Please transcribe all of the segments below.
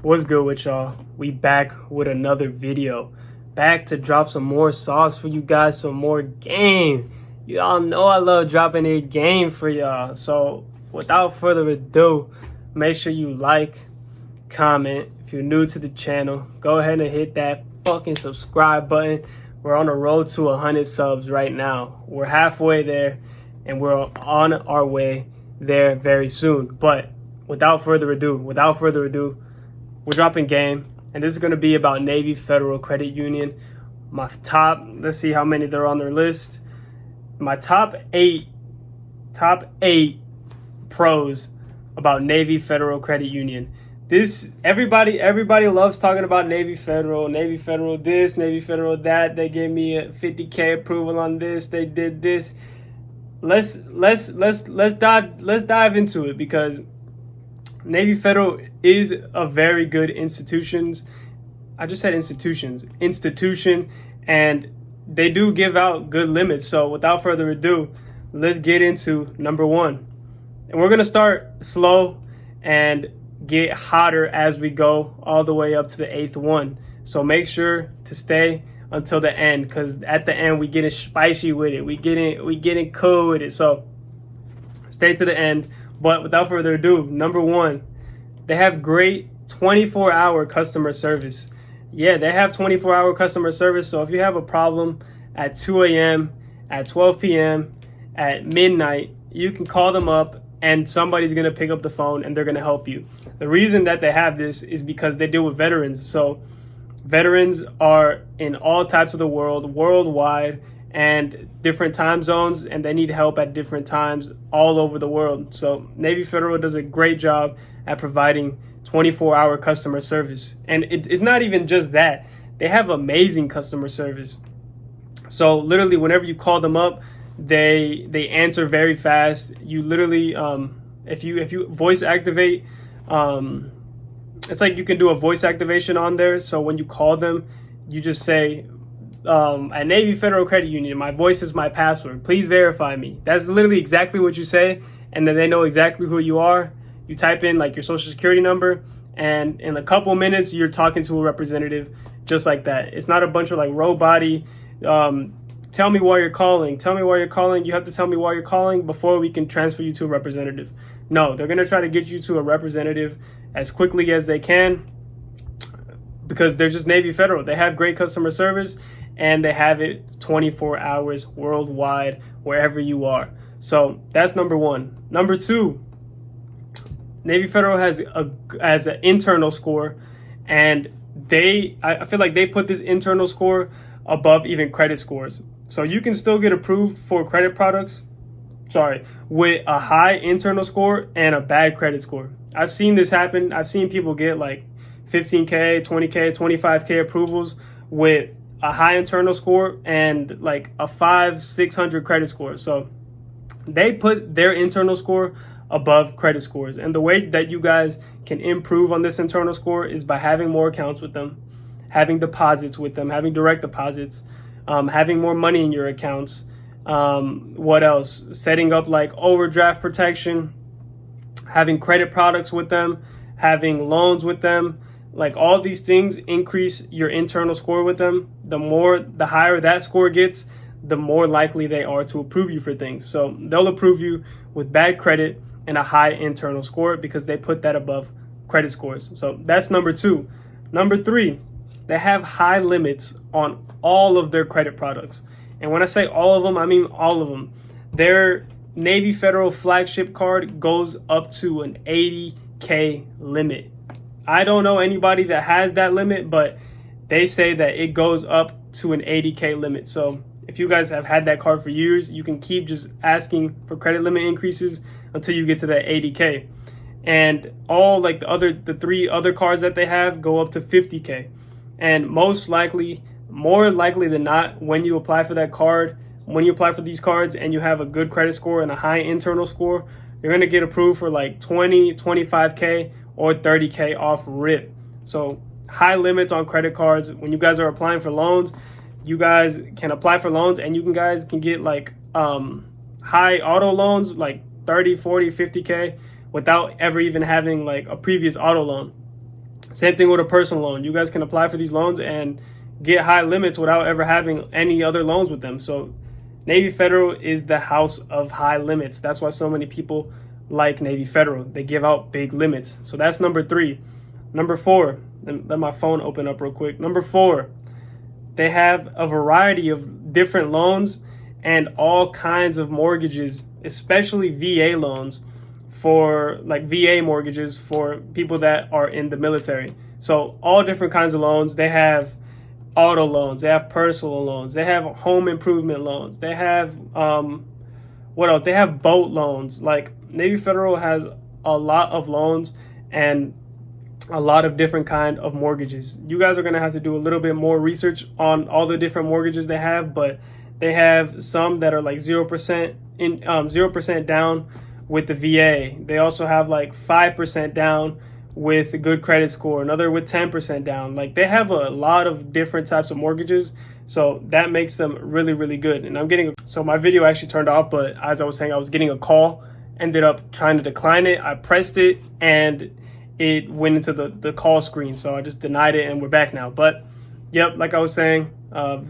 What's good with y'all? We back with another video. Back to drop some more sauce for you guys, some more game. Y'all know I love dropping a game for y'all. So without further ado, make sure you like, comment. If you're new to the channel, go ahead and hit that fucking subscribe button. We're on the road to 100 subs right now. We're halfway there and we're on our way there very soon. But without further ado, we're dropping game, and this is going to be about Navy Federal Credit Union. My top, let's see how many they're on their list. My top eight pros about Navy Federal Credit Union. This everybody loves talking about Navy Federal this, Navy Federal that. They gave me a 50K approval on this. They did this. Let's dive into it, because Navy Federal is a very good institution, and they do give out good limits. So without further ado, let's get into number one. And we're going to start slow and get hotter as we go all the way up to the eighth one. So make sure to stay until the end, because at the end we getting spicy with it. We getting cool with it. So stay to the end. But without further ado, number one, they have great 24-hour customer service. Yeah, they have 24-hour customer service. So if you have a problem at 2 a.m., at 12 p.m., at midnight, you can call them up and somebody's going to pick up the phone and they're going to help you. The reason that they have this is because they deal with veterans. So veterans are in all types of the world, worldwide, and different time zones, and they need help at different times all over the world. So Navy Federal does a great job at providing 24-hour customer service. And it's not even just that. They have amazing customer service. So literally whenever you call them up, they answer very fast. You literally, if you voice activate, it's like you can do a voice activation on there. So when you call them, you just say, at Navy Federal Credit Union, my voice is my password. Please verify me. That's literally exactly what you say. And then they know exactly who you are. You type in like your social security number, and in a couple minutes, you're talking to a representative just like that. It's not a bunch of like robot-y, tell me why you're calling. You have to tell me why you're calling before we can transfer you to a representative. No, they're going to try to get you to a representative as quickly as they can, because they're just Navy Federal. They have great customer service, and they have it 24 hours worldwide, wherever you are. So that's number one. Number two, Navy Federal has an internal score, and I feel like they put this internal score above even credit scores. So you can still get approved for credit products, with a high internal score and a bad credit score. I've seen this happen. I've seen people get like 15K, 20K, 25K approvals with a high internal score and like a 500-600 credit score. So they put their internal score above credit scores. And the way that you guys can improve on this internal score is by having more accounts with them, having deposits with them, having direct deposits, having more money in your accounts. What else? Setting up like overdraft protection, having credit products with them, having loans with them. Like all these things increase your internal score with them. The higher that score gets, the more likely they are to approve you for things. So they'll approve you with bad credit and a high internal score because they put that above credit scores. So that's number two. Number three, they have high limits on all of their credit products. And when I say all of them, I mean all of them. Their Navy Federal flagship card goes up to an 80K limit. I don't know anybody that has that limit, but they say that it goes up to an 80K limit. So if you guys have had that card for years, you can keep just asking for credit limit increases until you get to that 80K. And all like the three other cards that they have go up to 50K. And more likely than not, when you apply for these cards and you have a good credit score and a high internal score, you're going to get approved for like 20, 25K or 30K off rip. So high limits on credit cards. When you guys are applying for loans, you guys can apply for loans, and you guys can get like high auto loans, like 30, 40, 50K without ever even having like a previous auto loan. Same thing with a personal loan. You guys can apply for these loans and get high limits without ever having any other loans with them. So Navy Federal is the house of high limits. That's why so many people like Navy Federal. They give out big limits. So that's number 3. Number 4, and let my phone open up real quick. Number 4, they have a variety of different loans and all kinds of mortgages, especially VA loans, for like VA mortgages for people that are in the military. So all different kinds of loans. They have auto loans, they have personal loans, they have home improvement loans, they have what else? They have boat loans. Like Navy Federal has a lot of loans and a lot of different kind of mortgages. You guys are going to have to do a little bit more research on all the different mortgages they have, but they have some that are like 0% in 0% down with the VA. They also have like 5% down with a good credit score, another with 10% down. Like they have a lot of different types of mortgages, so that makes them really, really good. And so my video actually turned off, but as I was saying, I was getting a call, ended up trying to decline it. I pressed it and it went into the call screen, so I just denied it and we're back now. But yep, like I was saying, a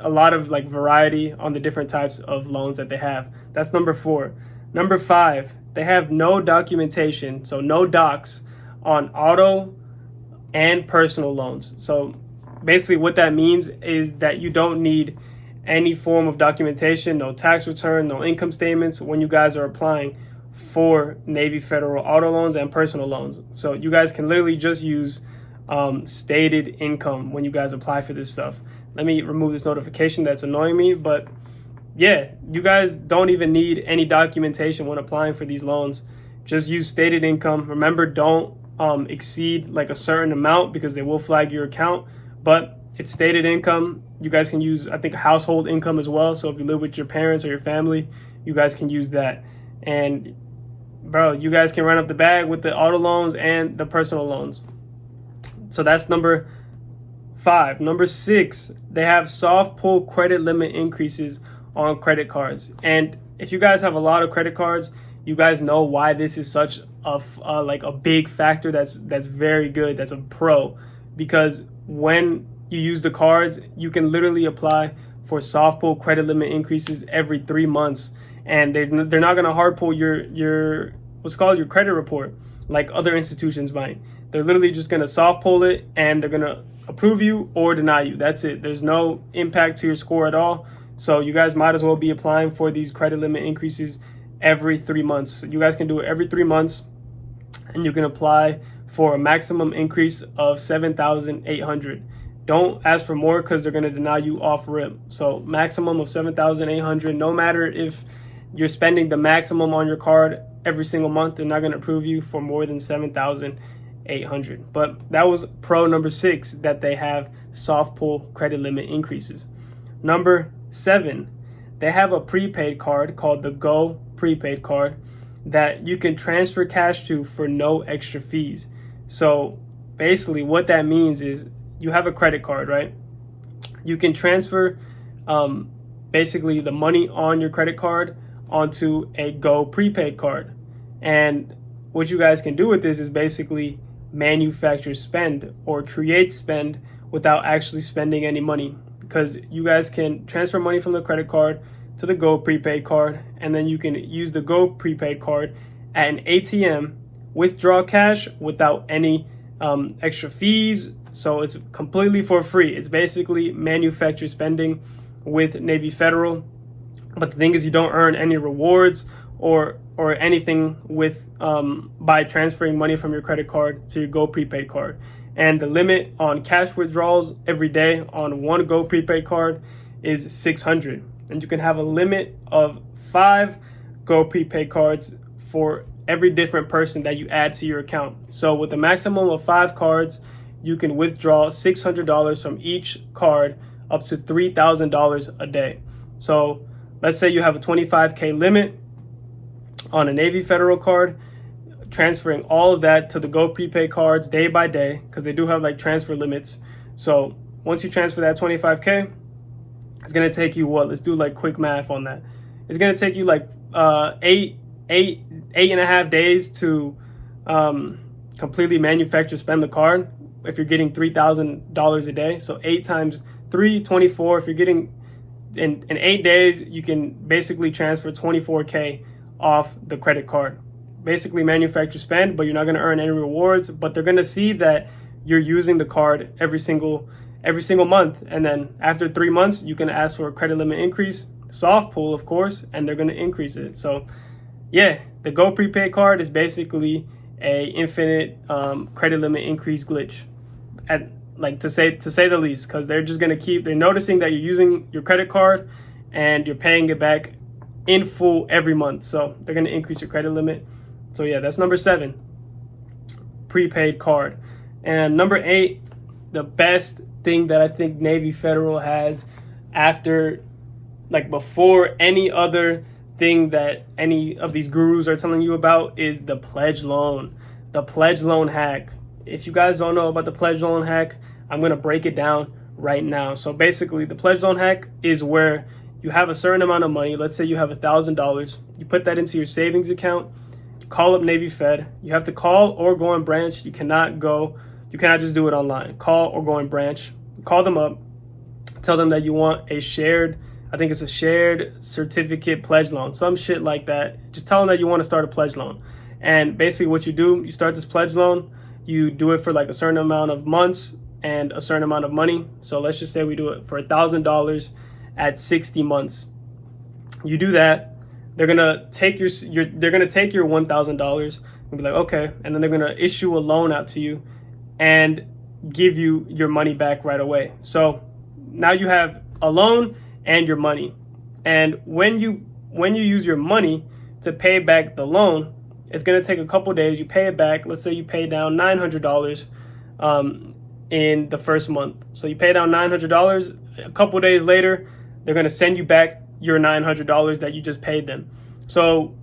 lot of like variety on the different types of loans that they have. That's number 4. Number 5, they have no documentation, so no docs on auto and personal loans. So basically what that means is that you don't need any form of documentation, no tax return, no income statements when you guys are applying for Navy Federal auto loans and personal loans. So you guys can literally just use stated income when you guys apply for this stuff. Let me remove this notification that's annoying me, but yeah, you guys don't even need any documentation when applying for these loans. Just use stated income. Remember, don't exceed like a certain amount because they will flag your account, but it's stated income. You guys can use, I think, household income as well. So if you live with your parents or your family, you guys can use that. And bro, you guys can run up the bag with the auto loans and the personal loans. So that's number 5. Number 6, they have soft pull credit limit increases on credit cards. And if you guys have a lot of credit cards, you guys know why this is such a like a big factor. That's very good. That's a pro, because when you use the cards, you can literally apply for soft pull credit limit increases every 3 months, and they're not gonna hard pull your what's called your credit report like other institutions might. They're literally just gonna soft pull it and they're gonna approve you or deny you. That's it. There's no impact to your score at all. So you guys might as well be applying for these credit limit increases every 3 months. You guys can do it every 3 months, and you can apply for a maximum increase of $7,800. Don't ask for more because they're going to deny you off rip. So maximum of $7,800. No matter if you're spending the maximum on your card every single month, they're not going to approve you for more than $7,800. But that was pro number 6, that they have soft pull credit limit increases. Number 7, they have a prepaid card called the Go prepaid card that you can transfer cash to for no extra fees. So basically what that means is you have a credit card, right? You can transfer basically the money on your credit card onto a Go prepaid card. And what you guys can do with this is basically manufacture spend or create spend without actually spending any money, because you guys can transfer money from the credit card to the Go prepaid card, and then you can use the Go prepaid card at an ATM, withdraw cash without any extra fees. So it's completely for free. It's basically manufactured spending with Navy Federal. But the thing is, you don't earn any rewards or anything with by transferring money from your credit card to your Go prepaid card. And the limit on cash withdrawals every day on one Go prepaid card is $600. And you can have a limit of 5 Go prepaid cards for every different person that you add to your account. So with a maximum of 5 cards, you can withdraw $600 from each card, up to $3,000 a day. So let's say you have a 25K limit on a Navy Federal card, transferring all of that to the Go prepaid cards day by day, because they do have like transfer limits. So once you transfer that 25K, it's going to take you what? Let's do like quick math on that. It's going to take you like eight and a half days to completely manufacture spend the card if you're getting $3,000 a day. So 8 times 3, 24. If you're getting in 8 days, you can basically transfer 24K off the credit card. Basically manufacture spend, but you're not going to earn any rewards, but they're going to see that you're using the card every single month. And then after 3 months, you can ask for a credit limit increase, soft pull, of course, and they're going to increase it. So yeah, the Go prepaid card is basically a infinite credit limit increase glitch, at like to say the least, because they're just going to they're noticing that you're using your credit card and you're paying it back in full every month. So they're going to increase your credit limit. So yeah, that's number 7, prepaid card. And number 8, the best thing that I think Navy Federal has before any other thing that any of these gurus are telling you about, is the pledge loan. The pledge loan hack. If you guys don't know about the pledge loan hack, I'm going to break it down right now. So basically, the pledge loan hack is where you have a certain amount of money. Let's say you have $1,000. You put that into your savings account. You call up Navy Fed. You have to call or go in branch. You cannot just do it online. Call or go in branch. Call them up. Tell them that you want a shared certificate pledge loan, some shit like that. Just tell them that you want to start a pledge loan. And basically what you do, you start this pledge loan, you do it for like a certain amount of months and a certain amount of money. So let's just say we do it for $1,000 at 60 months. You do that, they're gonna take your $1,000 and be like, okay, and then they're gonna issue a loan out to you and give you your money back right away. So now you have a loan and your money. And when you use your money to pay back the loan, it's going to take a couple days. You pay it back. Let's say you pay down $900 in the first month. So you pay down $900. A couple days later, they're going to send you back your $900 that you just paid them. So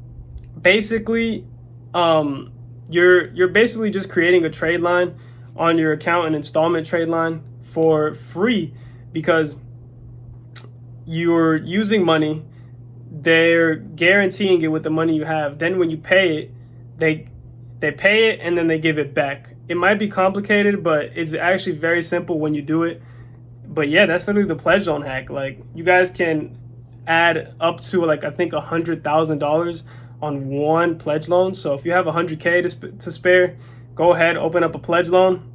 basically, you're basically just creating a trade line on your account, an installment trade line for free, because you're using money. They're guaranteeing it with the money you have. Then when you pay it, they pay it and then they give it back. It might be complicated, but it's actually very simple when you do it. But yeah, that's literally the pledge loan hack. Like, you guys can add up to I think $100,000 on one pledge loan. So if you have $100K to spare, go ahead, open up a pledge loan,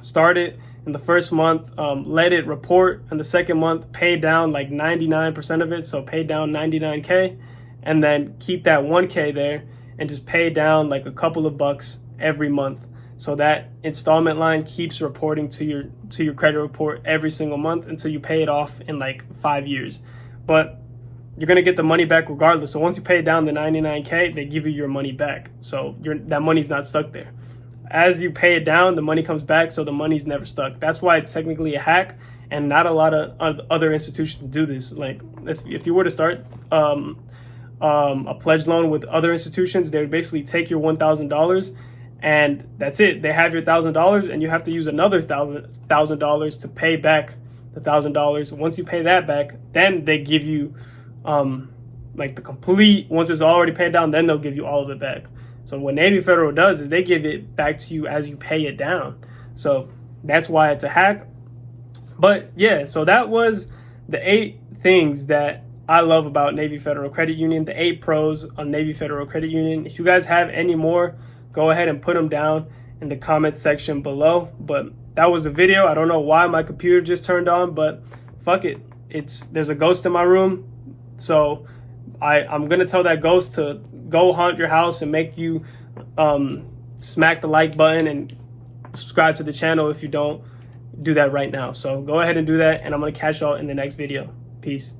start it. In the first month, let it report. In the second month, pay down 99% of it. So pay down 99K, and then keep that 1K there and just pay down a couple of bucks every month. So that installment line keeps reporting to your credit report every single month until you pay it off in 5 years. But you're going to get the money back regardless. So once you pay down the 99K, they give you your money back. So that money's not stuck there. As you pay it down, the money comes back, so the money's never stuck. That's why it's technically a hack, and not a lot of other institutions do this. If you were to start a pledge loan with other institutions, they would basically take your $1,000, and that's it. They have your $1,000, and you have to use another $1,000 to pay back the $1,000. Once you pay that back, then they give you the complete. Once it's already paid down, then they'll give you all of it back. So what Navy Federal does is they give it back to you as you pay it down. So that's why it's a hack. But yeah, so that was the 8 things that I love about Navy Federal Credit Union, the 8 pros on Navy Federal Credit Union. If you guys have any more, go ahead and put them down in the comment section below. But that was the video. I don't know why my computer just turned on, but fuck it. There's a ghost in my room. So I'm going to tell that ghost to go haunt your house and make you smack the like button and subscribe to the channel if you don't do that right now. So go ahead and do that, and I'm going to catch y'all in the next video. Peace.